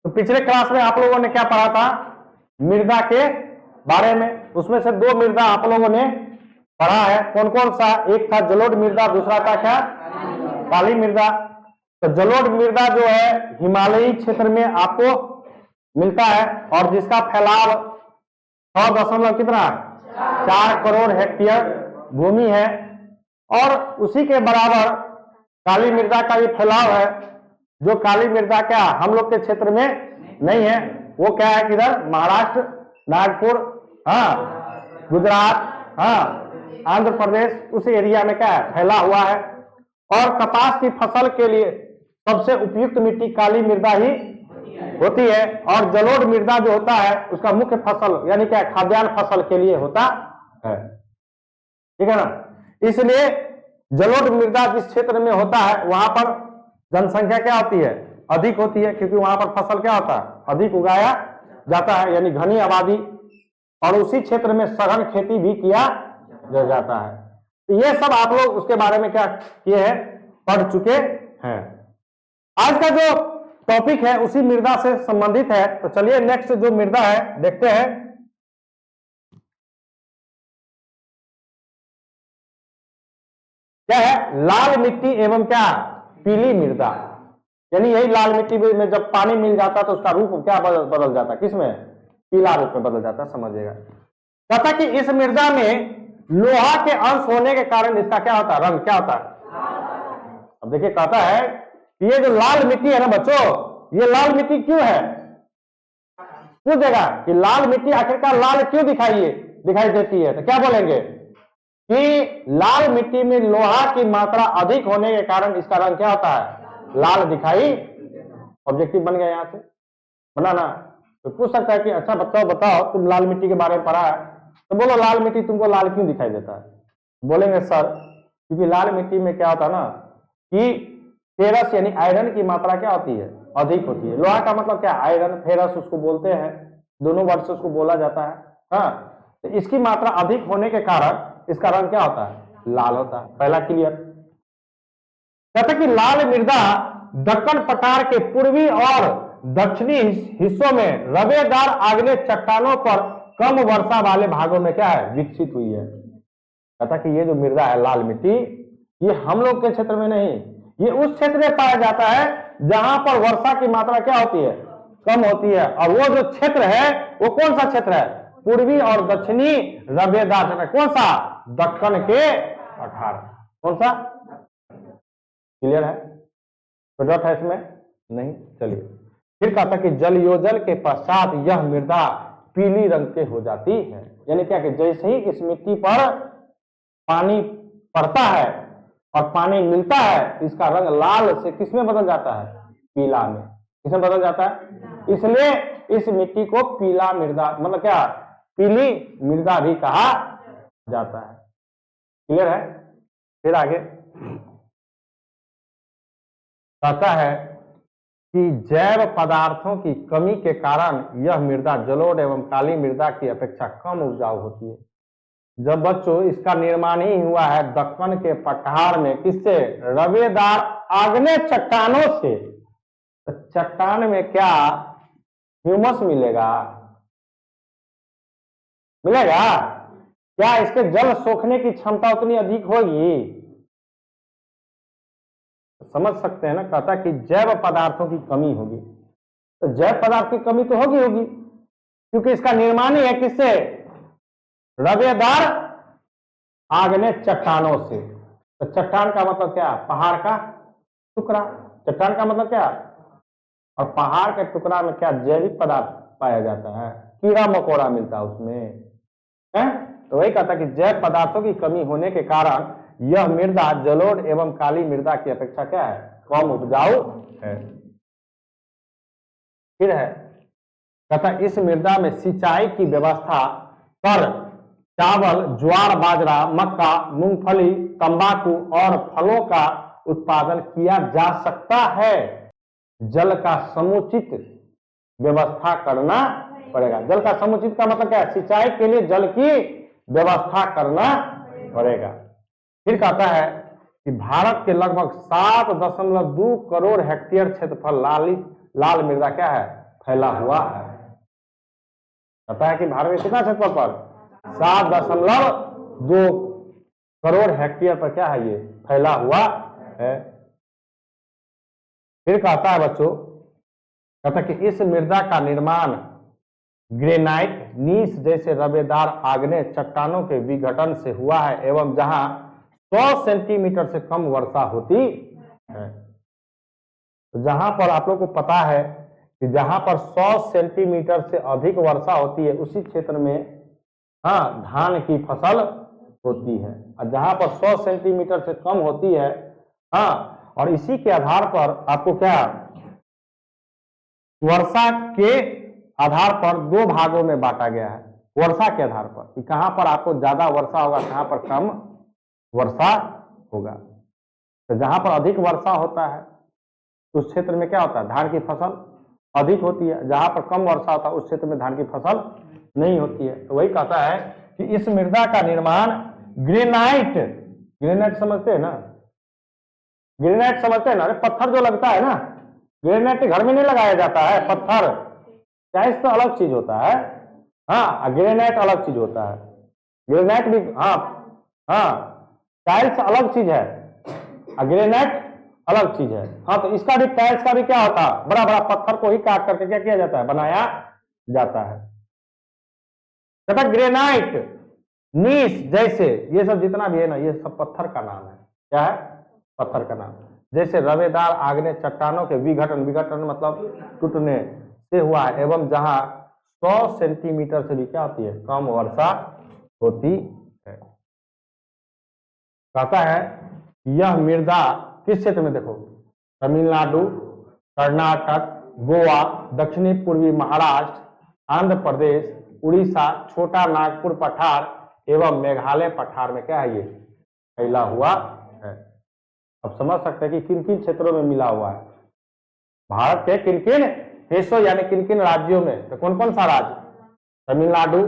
तो पिछले क्लास में आप लोगों ने क्या पढ़ा था? मृदा के बारे में। उसमें से दो मृदा आप लोगों ने पढ़ा है। कौन कौन सा? एक था जलोढ़ मृदा, दूसरा था क्या? काली मृदा। तो जलोढ़ मृदा जो है हिमालयी क्षेत्र में आपको मिलता है और जिसका फैलाव 6 कितना 4 करोड़ हेक्टेयर भूमि है। और उसी के बराबर काली मृदा का भी फैलाव है, जो काली मृदा क्या हम लोग के क्षेत्र में नहीं है। वो क्या है? किधर? महाराष्ट्र, नागपुर, हाँ, गुजरात, हाँ, आंध्र प्रदेश, उस एरिया में क्या है? फैला हुआ है। और कपास की फसल के लिए सबसे उपयुक्त मिट्टी काली मृदा ही होती है। और जलोढ़ मृदा जो होता है उसका मुख्य फसल यानी क्या खाद्यान्न फसल के लिए होता है। ठीक है ना? इसलिए जलोढ़ मृदा जिस क्षेत्र में होता है वहां पर जनसंख्या क्या होती है? अधिक होती है, क्योंकि वहां पर फसल क्या होता है? अधिक उगाया जाता है, यानी घनी आबादी। और उसी क्षेत्र में सघन खेती भी किया जाता है। तो ये सब आप लोग उसके बारे में क्या किए हैं? पढ़ चुके हैं। आज का जो टॉपिक है उसी मृदा से संबंधित है। तो चलिए नेक्स्ट जो मृदा है देखते हैं। क्या है? लाल मिट्टी एवं क्या पीली मृदा। यानी यही लाल मिट्टी में जब पानी मिल जाता है तो उसका रूप क्या बदल जाता है? किसमें? पीला रूप में बदल जाता है। समझिएगा। कहता कि इस मृदा में लोहा के अंश होने के कारण इसका क्या होता है? रंग क्या होता है? अब देखिए कहता है कि ये जो लाल मिट्टी है ना बच्चों, ये लाल मिट्टी क्यों है? पूछेगा कि लाल मिट्टी आखिरकार लाल क्यों दिखाई देती है? तो क्या बोलेंगे कि लाल मिट्टी में लोहा की मात्रा अधिक होने के कारण इसका रंग क्या होता है? लाल दिखाई। ऑब्जेक्टिव बन गया यहां से बनाना। तो पूछ सकता है कि अच्छा बच्चों बताओ, तुम लाल मिट्टी के बारे में पढ़ा है, तो बोलो लाल मिट्टी तुमको लाल क्यों दिखाई देता है? बोलेंगे सर क्योंकि लाल मिट्टी में क्या होता है ना कि फेरस यानी आयरन की मात्रा क्या होती है? अधिक होती है। लोहा का मतलब क्या? आयरन, फेरस उसको बोलते हैं, दोनों वर्ड से उसको बोला जाता है। हाँ, तो इसकी मात्रा अधिक होने के कारण इसका रंग क्या होता है? लाल होता है। पहला क्लियर। कहते कि लाल मृदा दक्कन पठार के पूर्वी और दक्षिणी हिस्सों में रवेदार आग्नेय चट्टानों पर कम वर्षा वाले भागों में क्या है? विकसित हुई है। कहता कि ये जो मृदा है लाल मिट्टी, ये हम लोग के क्षेत्र में नहीं, ये उस क्षेत्र में पाया जाता है जहां पर वर्षा की मात्रा क्या होती है? कम होती है। और वो जो क्षेत्र है वो कौन सा क्षेत्र है? पूर्वी और दक्षिणी रवेदार क्षेत्र। कौन सा? दक्कन के पठार। कौन सा? क्लियर है? तो डॉट है इसमें नहीं। चलिए फिर कहता कि जल योजन के पश्चात यह मृदा पीली रंग के हो जाती है। यानी क्या कि जैसे ही इस मिट्टी पर पानी पड़ता है और पानी मिलता है, इसका रंग लाल से किसमें बदल जाता है? पीला में। किसमें बदल जाता है? इसलिए इस मिट्टी को पीला मृदा मतलब क्या? पीली मृदा भी कहा जाता है। क्लियर है? फिर आगे कहता है कि जैव पदार्थों की कमी के कारण यह मृदा जलोढ़ एवं काली मृदा की अपेक्षा कम उपजाऊ होती है। जब बच्चों इसका निर्माण ही हुआ है दक्कन के पठार में, किससे? रवेदार आग्नेय चट्टानों से। तो चट्टान में क्या ह्यूमस मिलेगा? क्या इसके जल सोखने की क्षमता उतनी अधिक होगी? समझ सकते हैं ना। कहता कि जैव पदार्थों की कमी होगी। तो जैव पदार्थ की कमी तो होगी क्योंकि इसका निर्माण ही है किससे? रवेदार आग्नेय चट्टानों से। तो चट्टान का मतलब क्या? पहाड़ का टुकड़ा। चट्टान का मतलब क्या? और पहाड़ के टुकड़ा में क्या जैविक पदार्थ पाया जाता है? कीड़ा मकोड़ा मिलता है उसमें है। तो वही कहता कि जैव पदार्थों की कमी होने के कारण यह मृदा जलोढ़ एवं काली मृदा की अपेक्षा क्या है? कम उपजाऊ है। फिर है कहता इस मृदा में सिंचाई की व्यवस्था कर चावल, ज्वार, बाजरा, मक्का, मूंगफली, तंबाकू और फलों का उत्पादन किया जा सकता है। जल का समुचित व्यवस्था करना पड़ेगा। जल का समुचित का मतलब क्या है? सिंचाई के लिए जल की व्यवस्था करना पड़ेगा। फिर कहता है कि भारत के लगभग 7.2 करोड़ हेक्टेयर क्षेत्रफल लाल मृदा क्या है? फैला हुआ है। पता है कि भारत में कितना क्षेत्रफल पर 7.2 करोड़ हेक्टेयर पर क्या है, ये फैला हुआ है। फिर कहता है बच्चों, कहता है कि इस मृदा का निर्माण ग्रेनाइट नीस जैसे रवेदार आग्नेय चट्टानों के विघटन से हुआ है एवं जहां 100 सेंटीमीटर से कम वर्षा होती है। तो जहां पर आप लोग को पता है कि जहां पर 100 सेंटीमीटर से अधिक वर्षा होती है उसी क्षेत्र में धान की फसल होती है, और जहां पर 100 सेंटीमीटर से कम होती है और इसी के आधार पर आपको क्या, वर्षा के आधार पर 2 भागों में बांटा गया है। वर्षा के आधार पर कि कहां पर आपको ज्यादा वर्षा होगा, कहां पर कम वर्षा होगा। तो जहां पर अधिक वर्षा होता है उस क्षेत्र में क्या होता है, धान की फसल अधिक होती है। जहां पर कम वर्षा होता है उस क्षेत्र में धान की फसल नहीं होती है। तो वही कहता है कि इस मृदा का निर्माण ग्रेनाइट, ग्रेनाइट समझते हैं ना, ग्रेनाइट समझते हैं ना, अरे पत्थर जो लगता है ना, ग्रेनाइट घर में नहीं लगाया जाता है, पत्थर टाइल्स तो अलग चीज होता है, ग्रेनाइट अलग चीज होता है। ग्रेनाइट भी टाइल्स अलग चीज है, ग्रेनाइट अलग चीज है। तो इसका भी, टाइल्स का भी क्या होता है, बड़ा बड़ा पत्थर को ही काट करके क्या किया जाता है, बनाया जाता है। कहता ग्रेनाइट नीस जैसे, ये सब जितना भी है ना, ये सब पत्थर का नाम है। क्या है, पत्थर का नाम। जैसे रवेदार आग्नेय चट्टानों के विघटन, विघटन मतलब टूटने से हुआ है एवं जहां 100 सेंटीमीटर से भी क्या होती है, कम वर्षा होती है। कहता है यह मृदा किस क्षेत्र में, देखो तमिलनाडु, कर्नाटक, गोवा, दक्षिणी पूर्वी महाराष्ट्र, आंध्र प्रदेश, उड़ीसा, छोटा नागपुर पठार एवं मेघालय पठार में क्या है, ये फैला हुआ है। अब समझ सकते हैं कि किन किन क्षेत्रों में मिला हुआ है, भारत के किन किन हिस्सों यानी किन किन राज्यों में। तो कौन कौन सा राज्य, तमिलनाडु,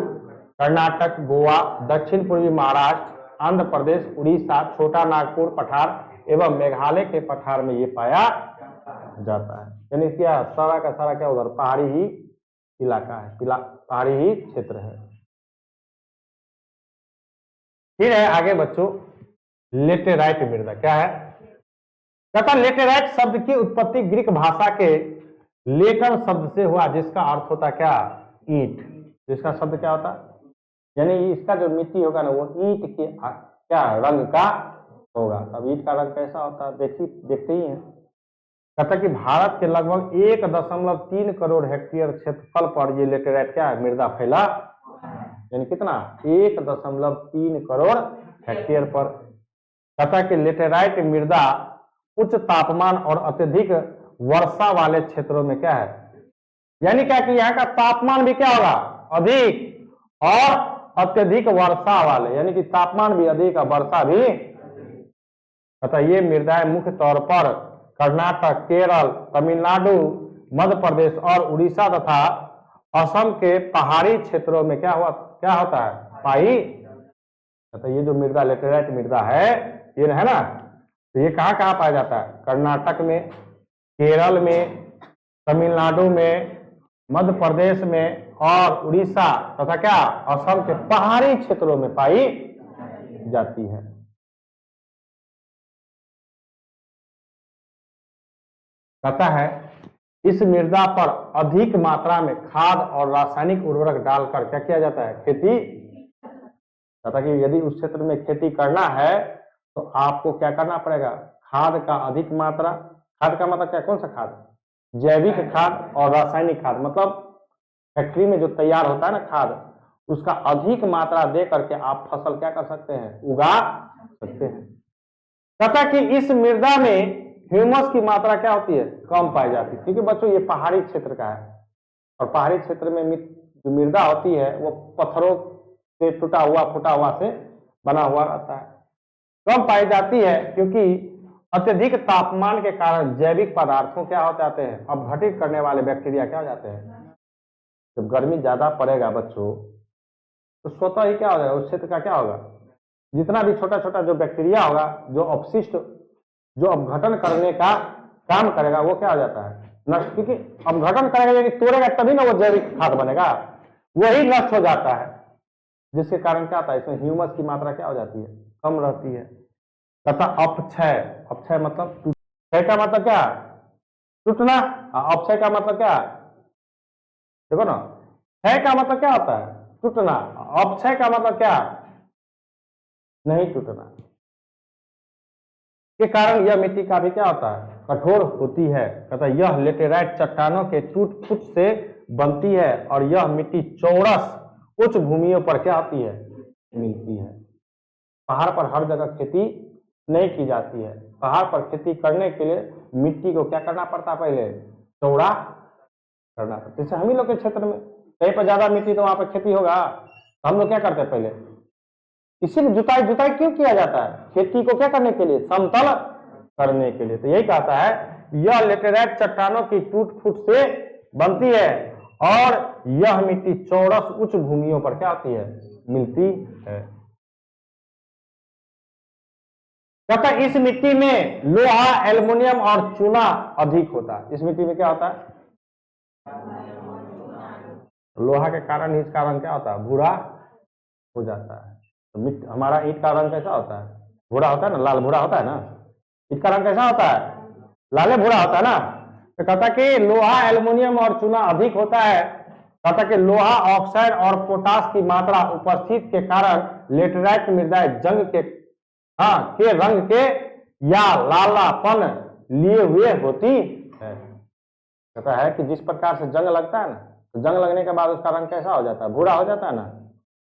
कर्नाटक, गोवा, दक्षिण पूर्वी महाराष्ट्र, आंध्र प्रदेश, उड़ीसा, छोटा नागपुर पठार एवं मेघालय के पठार में ये पाया जाता है। यानी क्या, सारा का सारा क्या उधर पहाड़ी ही इलाका है, पहाड़ी ही क्षेत्र है। फिर है आगे बच्चों लेटेराइट मृदा। क्या है, कहता लेटेराइट शब्द की उत्पत्ति ग्रीक भाषा के लेटर शब्द से हुआ जिसका अर्थ होता क्या, ईंट। जिसका शब्द क्या होता, यानी इसका जो मिट्टी होगा ना वो ईंट के क्या रंग का होगा। अब ईंट का रंग कैसा होता है देखते ही हैं। कहता कि भारत के लगभग 1.3 करोड़ हेक्टेयर क्षेत्रफल पर ये लेटेराइट क्या है, मृदा फैला, यानी कितना, 1.3 करोड़ हेक्टेयर पर। कहता कि लेटेराइट मृदा उच्च तापमान और अत्यधिक वर्षा वाले क्षेत्रों में क्या है, यानी क्या कि यहाँ का तापमान भी क्या होगा, अधिक और अत्यधिक वर्षा वाले, यानी कि तापमान भी अधिक और वर्षा भी। कहता ये मृदाएं मुख्य तौर पर कर्नाटक, केरल, तमिलनाडु, मध्य प्रदेश और उड़ीसा तथा असम के पहाड़ी क्षेत्रों में क्या होता है, पाई। कहता ये जो मृदा लेटेराइट मृदा है ये है ना, तो ये कहाँ कहाँ पाया जाता है, कर्नाटक में, केरल में, तमिलनाडु में, मध्य प्रदेश में और उड़ीसा तथा क्या असम के पहाड़ी क्षेत्रों में पाई जाती है। कहता है इस मृदा पर अधिक मात्रा में खाद और रासायनिक उर्वरक डालकर क्या किया जाता है, खेती। कहता कि यदि उस क्षेत्र में खेती करना है तो आपको क्या करना पड़ेगा, खाद का अधिक मात्रा, खाद का मतलब क्या, कौन सा खाद, जैविक खाद और रासायनिक खाद, मतलब फैक्ट्री में जो तैयार होता है ना खाद, उसका अधिक मात्रा दे करके आप फसल क्या कर सकते हैं, उगा सकते हैं। कहता कि इस मृदा में ह्यूमस की मात्रा क्या होती है, कम पाई जाती है, क्योंकि बच्चों ये पहाड़ी क्षेत्र का है और पहाड़ी क्षेत्र में जो मृदा होती है वो पत्थरों से टूटा हुआ फूटा हुआ से बना हुआ रहता है, कम पाई जाती है क्योंकि अत्यधिक तापमान के कारण जैविक पदार्थों क्या हो जाते हैं, अपघटित करने वाले बैक्टीरिया क्या हो जाते हैं। जब गर्मी ज्यादा पड़ेगा बच्चों तो स्वतः ही क्या हो जाएगा, उस क्षेत्र का क्या होगा, जितना भी छोटा छोटा जो बैक्टीरिया होगा, जो अपशिष्ट जो अपघटन करने का काम करेगा वो क्या हो जाता है, नष्ट, क्योंकि अपघटन करेगा यानी तोड़ेगा तभी ना वो जैविक खाद बनेगा, वही नष्ट हो जाता है, जिसके कारण क्या होता है इसमें ह्यूमस की मात्रा क्या हो जाती है, कम रहती है। तथा अपक्षय, अपक्षय मतलब क्षय का मतलब क्या, टूटना। अपक्षय का मतलब क्या, देखो ना, क्षय का मतलब क्या होता है, टूटना। अपक्षय का मतलब क्या, नहीं टूटना। के कारण यह मिट्टी का भी क्या होता है, कठोर होती है तथा यह लेटेराइट चट्टानों के टूट फूट से बनती है और यह मिट्टी चौरस उच्च भूमियों पर क्या होती है, मिलती है। पहाड़ पर हर जगह खेती नहीं की जाती है, पहाड़ पर खेती करने के लिए मिट्टी को क्या करना पड़ता, पहले चौड़ा करना पड़ता। जैसे हम ही लोग के क्षेत्र में कहीं पर ज्यादा मिट्टी तो वहां पर खेती होगा, तो हम लोग क्या करते हैं पहले, इसीलिए जुताई जुताई क्यों किया जाता है, खेती को क्या करने के लिए, समतल करने के लिए। तो यही कहता है यह लेटेराइट चट्टानों की टूट फूट से बनती है और यह मिट्टी चौरस उच्च भूमियों पर क्या होती है, मिलती है। कहता है इस मिट्टी में लोहा, एल्युमिनियम और चूना अधिक होता है। इस मिट्टी में क्या होता है, लोहा के कारण इसका रंग क्या होता है, भूरा हो जाता है। तो हमारा ईंट का रंग कैसा होता है, भूरा होता है ना, लाल भूरा होता है ना। ईंट का रंग कैसा होता है, लाले भूरा होता है ना। तो कहता कि लोहा, एल्युमिनियम और चूना अधिक होता है। कहता कि लोहा, ऑक्साइड और पोटास की मात्रा उपस्थित के कारण लेटेराइट मृदाएं जंग के के रंग के या लालापन लिए हुए होती है। कहता है कि जिस प्रकार से जंग लगता है ना, तो जंग लगने के बाद उसका रंग कैसा हो जाता है, भूरा हो जाता है ना,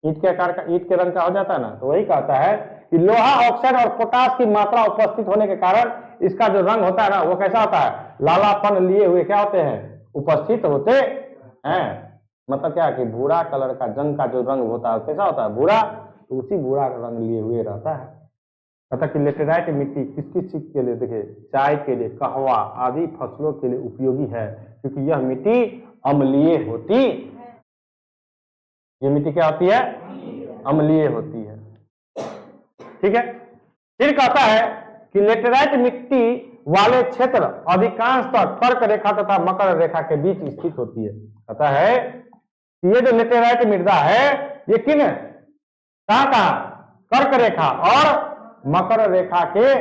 ईंट के आकार का, ईंट के रंग का हो जाता है ना। तो वही कहता है कि लोहा, ऑक्साइड और पोटास की मात्रा उपस्थित होने के कारण इसका जो रंग होता है ना, वो कैसा होता है, लालापन लिए हुए क्या होते हैं, उपस्थित होते हैं। मतलब क्या कि भूरा कलर का जंग का जो रंग होता है कैसा होता है, भूरा, तो उसी भूरा रंग लिए हुए रहता है। कहता कि लेटेराइट मिट्टी किस किस चीज के लिए, देखिए चाय के लिए, कहवा आदि फसलों के लिए उपयोगी है, क्योंकि यह मिट्टी अम्लीय होती, ये मिट्टी क्या होती है, अम्लीय होती है। ठीक है। फिर कहता है कि लेटेराइट मिट्टी वाले क्षेत्र अधिकांशतः कर्क रेखा तथा मकर रेखा के बीच स्थित होती है। कहता है कि ये जो लेटेराइट मृदा है ये किन कहां, कर्क रेखा और मकर रेखा के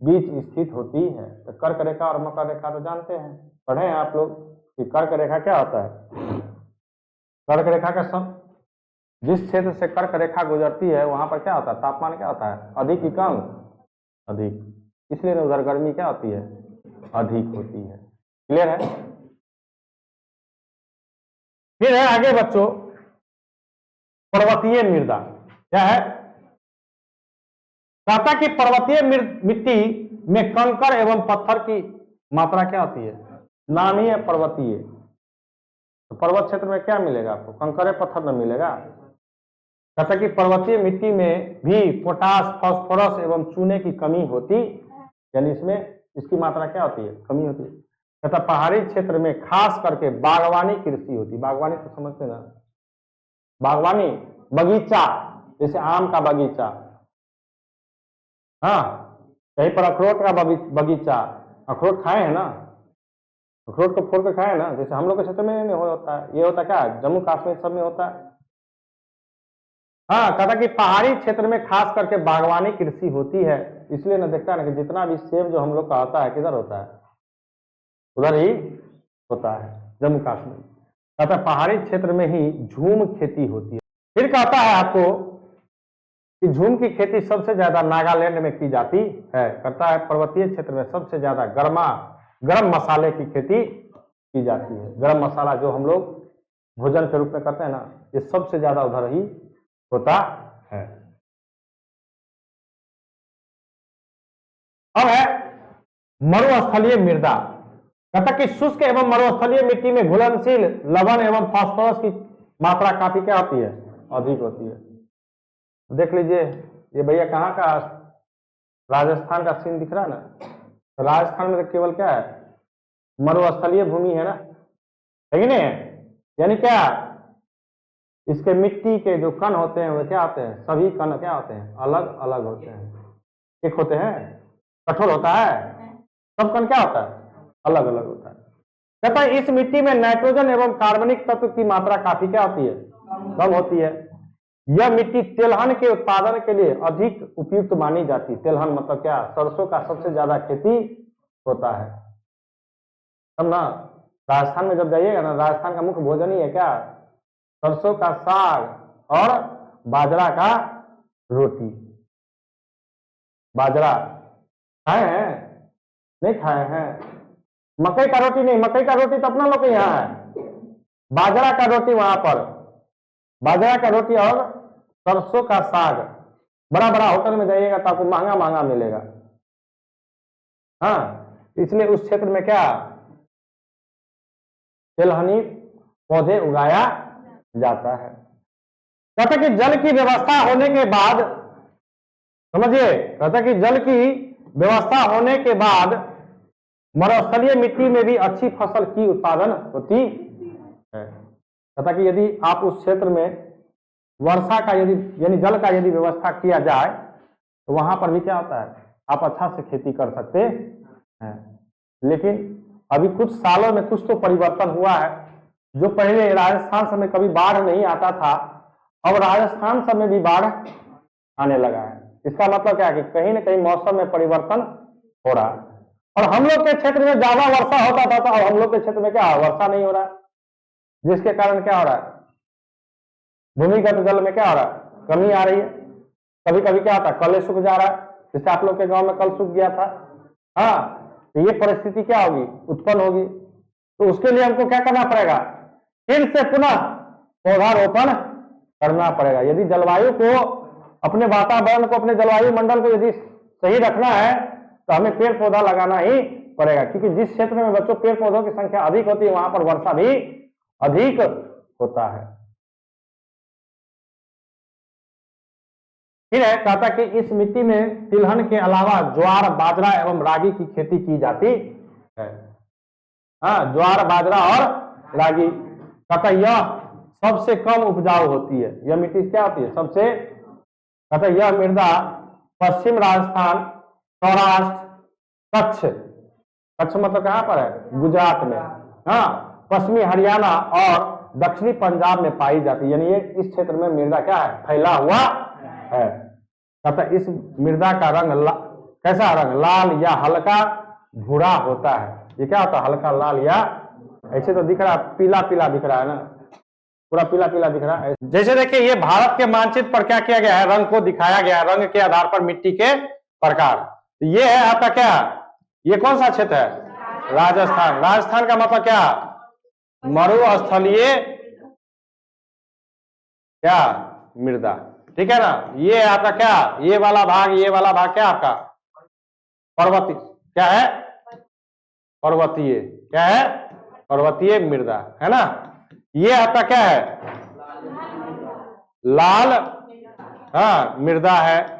बीच स्थित होती है। तो कर्क रेखा और मकर रेखा तो जानते हैं, पढ़े हैं आप लोग कि कर्क रेखा क्या होता है। कर्क रेखा का जिस क्षेत्र से कर्क रेखा गुजरती है वहां पर क्या होता है, तापमान क्या होता है, अधिक की कम, अधिक, इसलिए उधर गर्मी क्या होती है, अधिक होती है। क्लियर है। फिर है आगे बच्चों पर्वतीय मृदा। क्या है, कहता कि पर्वतीय मिट्टी में कंकड़ एवं पत्थर की मात्रा क्या होती है, नाम ही है पर्वतीय। तो पर्वत क्षेत्र में क्या मिलेगा आपको, कंकड़ पत्थर न मिलेगा। कहता कि पर्वतीय मिट्टी में भी पोटास, फास्फोरस एवं चूने की कमी होती, यानी इसमें इसकी मात्रा क्या होती है, कमी होती है। कहता पहाड़ी क्षेत्र में खास करके बागवानी कृषि होती, बागवानी तो समझते ना, बागवानी बगीचा, जैसे आम का बगीचा, हाँ कहीं पर अखरोट का बगीचा, अखरोट खाए हैं ना, अखरोट को फोड़ के खाए ना, जैसे हम लोग के क्षेत्र में नहीं होता है, ये होता क्या, जम्मू कश्मीर सब में होता है। हाँ, कहता कि पहाड़ी क्षेत्र में खास करके बागवानी कृषि होती है, इसलिए ना देखता है ना कि जितना भी सेब जो हम लोग का होता है किधर होता है, उधर ही होता है, जम्मू कश्मीर। कहता पहाड़ी क्षेत्र में ही झूम खेती होती है। फिर कहता है आपको कि झूम की खेती सबसे ज्यादा नागालैंड में की जाती है। कहता है पर्वतीय क्षेत्र में सबसे ज्यादा गरम मसाले की खेती की जाती है। गरम मसाला जो हम लोग भोजन के रूप में करते हैं ना, ये सबसे ज्यादा उधर ही होता है। अब है मरुस्थलीय मृदा। कहता कि शुष्क एवं मरुस्थलीय मिट्टी में घुलनशील लवण एवं फास्फोरस की मात्रा काफी क्या होती है, अधिक होती है। देख लीजिए ये भैया कहाँ का, राजस्थान का सीन दिख रहा है ना, तो राजस्थान में तो केवल क्या है, मरुस्थलीय भूमि है ना, है कि नहीं है। यानी क्या, इसके मिट्टी के जो कण होते हैं वो क्या होते हैं, सभी कण क्या होते हैं, अलग अलग होते हैं। एक होते हैं कठोर होता है, सब कण क्या होता है, अलग अलग होता है। कहता है इस मिट्टी में नाइट्रोजन एवं कार्बनिक तत्व की मात्रा काफी क्या होती है, कम होती है। यह मिट्टी तिलहन के उत्पादन के लिए अधिक उपयुक्त मानी जाती है। तिलहन मतलब क्या, सरसों का सबसे ज्यादा खेती होता है। तब ना राजस्थान में जब जाइएगा ना, राजस्थान का मुख्य भोजन ही है क्या, सरसों का साग और बाजरा का रोटी। बाजरा खाए हैं, नहीं खाए हैं? मकई का रोटी नहीं, मकई का रोटी तो अपना लोग के यहाँ है। बाजरा का रोटी वहां पर, बाजरा का रोटी और सरसों का साग। बड़ा बड़ा होटल में जाइएगा तो आपको महंगा महंगा मिलेगा। हाँ, इसलिए उस क्षेत्र में क्या तिलहनी पौधे उगाया जाता है। कहता कि जल की व्यवस्था होने के बाद, समझिए, कहता कि जल की व्यवस्था होने के बाद मरुस्थलीय मिट्टी में भी अच्छी फसल की उत्पादन होती है। कहता कि यदि आप उस क्षेत्र में वर्षा का यदि यानी जल का यदि व्यवस्था किया जाए तो वहां पर भी क्या होता है, आप अच्छा से खेती कर सकते हैं। लेकिन अभी कुछ सालों में कुछ तो परिवर्तन हुआ है। जो पहले राजस्थान समय कभी बाढ़ नहीं आता था, अब राजस्थान समय भी बाढ़ आने लगा है। इसका मतलब क्या है कि कहीं ना कहीं मौसम में परिवर्तन हो रहा है। और हम लोग के क्षेत्र में ज्यादा वर्षा होता था, तो अब हम लोग के क्षेत्र में क्या वर्षा नहीं हो रहा है, जिसके कारण क्या हो रहा है, भूमिगत जल में क्या हो रहा है, कमी आ रही है। कभी कभी क्या होता है, कल सूख जा रहा है, जैसे आप लोग के गांव में कल सूख गया था। हाँ, तो ये परिस्थिति क्या होगी, उत्पन्न होगी। तो उसके लिए हमको क्या करना पड़ेगा, फिर से पुनः पौधारोपण करना पड़ेगा। यदि जलवायु को, अपने वातावरण को, अपने जलवायु मंडल को यदि सही रखना है तो हमें पेड़ पौधा लगाना ही पड़ेगा। क्योंकि जिस क्षेत्र में बच्चों पेड़ पौधों की संख्या अधिक होती है वहां पर वर्षा भी अधिक होता है। फिर है, कहता कि इस मिट्टी में तिलहन के अलावा ज्वार, बाजरा एवं रागी की खेती की जाती है। हाँ, ज्वार, बाजरा और रागी। कहता यह सबसे कम उपजाऊ होती है। यह मिट्टी क्या होती है, सबसे, कहता यह मृदा पश्चिम राजस्थान, सौराष्ट्र, कच्छ, कच्छ मतलब कहां पर है, गुजरात में, हाँ, पश्चिमी हरियाणा और दक्षिणी पंजाब में पाई जाती है। यानी ये इस क्षेत्र में मृदा क्या है, फैला हुआ है। कहता इस मृदा का रंग कैसा रंग, लाल या हल्का भूरा होता है। ये क्या होता है, हल्का लाल या, ऐसे तो दिख रहा है पीला पीला दिख रहा है ना, पूरा पीला पीला दिख रहा है। जैसे देखिए ये भारत के मानचित्र पर क्या किया गया है, रंग को दिखाया गया है, रंग के आधार पर मिट्टी के प्रकार। तो ये है आपका क्या, ये कौन सा क्षेत्र है, राजस्थान। राजस्थान का मतलब क्या, मरुस्थलीय क्या मृदा, ठीक है ना। ये आपका क्या, ये वाला भाग, ये वाला भाग क्या आपका पर्वतीय, क्या है, पर्वतीय, क्या है, पर्वतीय मृदा है ना। ये आपका क्या है, लाल, हाँ, मृदा है।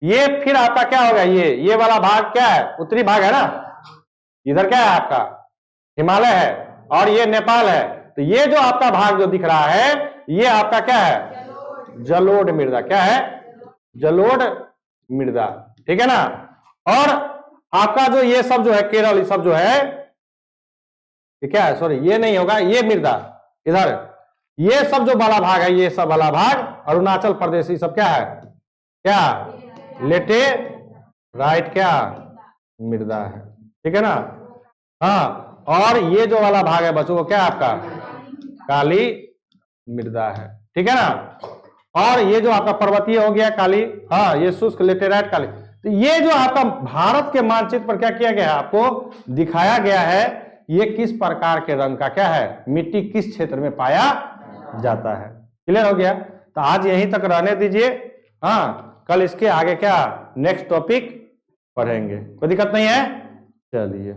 ये फिर आपका क्या होगा, ये वाला भाग क्या है, उत्तरी भाग है ना। इधर क्या है आपका हिमालय है और ये नेपाल है। तो ये जो आपका भाग जो दिख रहा है ये आपका क्या है, जलोढ़ मृदा, क्या है, जलोढ़ मृदा, ठीक है ना। और आपका जो ये सब जो है केरल, ये सब जो है ये क्या है, सॉरी ये नहीं होगा, ये मृदा इधर, ये सब जो वाला भाग है, ये सब वाला भाग अरुणाचल प्रदेश, ये सब क्या है, क्या लेटेराइट क्या मृदा है, ठीक है ना। हाँ, और ये जो वाला भाग है बच्चों वो क्या है आपका काली मृदा है, ठीक है ना। और ये जो आपका पर्वतीय हो गया काली, हाँ, ये शुष्क लेटेराइट काली। तो ये जो आपका भारत के मानचित्र पर क्या किया गया है, आपको दिखाया गया है ये किस प्रकार के रंग का क्या है, मिट्टी किस क्षेत्र में पाया जाता है। क्लियर हो गया। तो आज यहीं तक रहने दीजिए। हाँ, कल इसके आगे क्या नेक्स्ट टॉपिक पढ़ेंगे, कोई दिक्कत नहीं है, चलिए।